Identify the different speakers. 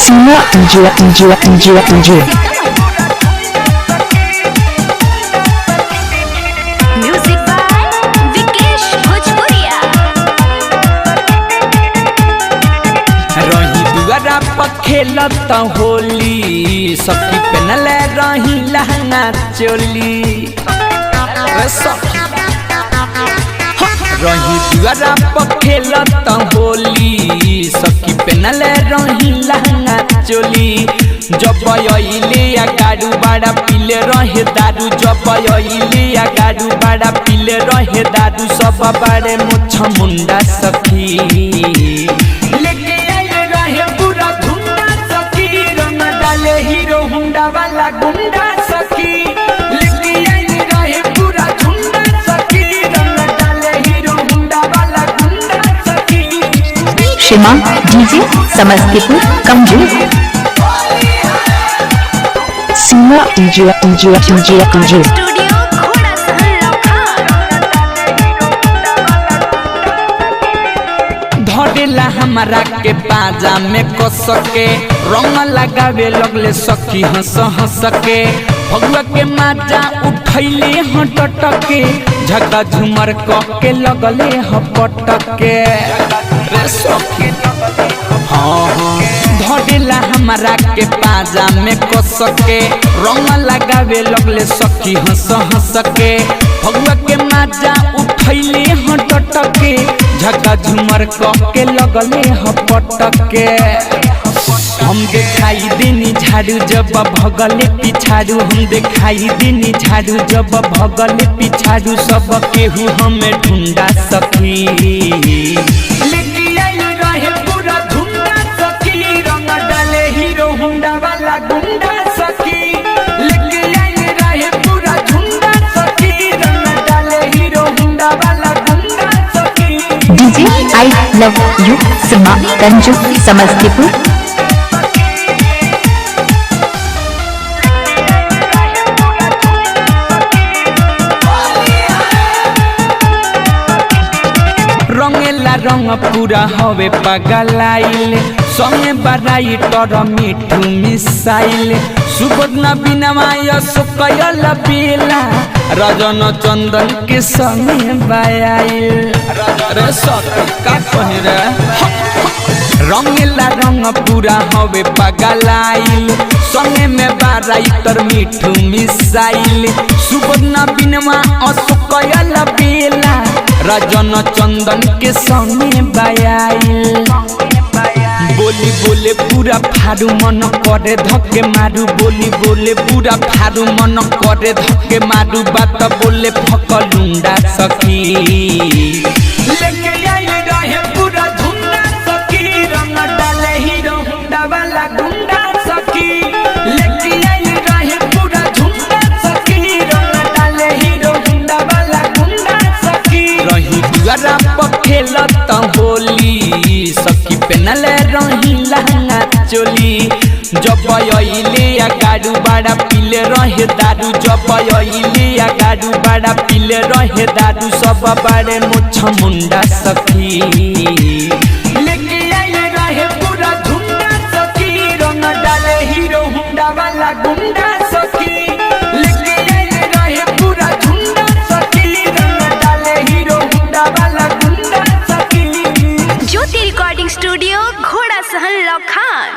Speaker 1: Seema इंजो
Speaker 2: music by Vikesh भोजपुरिया।
Speaker 3: रही दुआरा पर खेलत होली सखी पहनल रही लहंगा चोली रही दुआरा पर खेलत होली सखी पहनल रही लहंगा चोली जब अइले या गाड़ू बड़ा पीले रहे दारू जब अइले या गाड़ू बड़ा पीले रहे दारू सब बड़े मुछ मुंडा सखी लेके आइले रहे पूरा धुंडा सखी रंग डाले हीरो हुंडा वाला गुंडा सखी लेके आइले रहे पूरा धुंडा सखी रंग डाले हीरो हुंडा वाला गुंडा सखी।
Speaker 1: शिमा डीजे समस्तीपुर कमजोर सीमा इंजो
Speaker 2: स्टूडियो घोड़ा सहन
Speaker 3: धरेला हमारा के बाजा में कस के रंग लगावे लगले सखी हंस हंस के भगवा के माजा उठैले हटटके झका झुमर के लगले हपटके रे सखी हाँ धरेला हमारा के बाजा में कस के रंग लगावे लगले सखी हंस हंस के भगवा के माजा उठैले हटटके झका झुमर के लगले हपटके हम दिखाई देनी झाड़ू जब भगले पिछाड़ू हम दिखाई देनी झाड़ू जब भगले पिछाड़ू सब केहू हमें ढूंढा सखी लेके आइले रहे पूरा धुंडा सखी रंग डाले हीरो हुंडा वाला गुंडा सखी लेके आइले रहे पूरा धुंडा सखी रंग डाले हीरो हुंडा वाला गुंडा सखी।
Speaker 1: डीजे आई लव यू सीमा गंजू समस्तीपुर
Speaker 3: रंगेला रंग पूरा हवे पगलाइल संगे बराई तर मिठू मिसाइल सुबोधना बिनवाय सुकयल बेला रजन चंदन के संगे बायाइल रे सखी का कहे रे रंगेला रंग पूरा हवे पगलाइल संगे में बराई तर मिठू मिसाइल सुबोधना बिनवा असुकयल बेला रजन चंदन के संगे बायाइल बोली बोले पूरा फारू मन करे धक्के मारू बोली बोले पूरा फारू मन करे धक्के मारू बात बोले फकलुंडा सखी लेके आइले रहे पूरा धुंडा सखी रंग डाले हीरो हुंडा वाला गुंडा सखी लेके आइले रहे पूरा धुंडा सखी रंग डाले हीरो हुंडा वाला गुंडा सखी रही दुआरा पर खेलत होली सखी पहनल रही लहंगा चोली जब अइले या गाड़ू बड़ा पीले रहे दारू जब अइले या गाड़ू बड़ा पीले रहे दारू सब बड़े मुछ मुंडा सखी लेके आइले रहे पूरा धुंडा सखी रंग डाले हीरो हुंडा वाला गुंडा सखी लेके आइले रहे पूरा धुंडा सखी रंग डाले हीरो हुंडा वाला गुंडा सखी।
Speaker 2: ज्योति रिकॉर्डिंग स्टूडियो घोड़ा सहन लखान।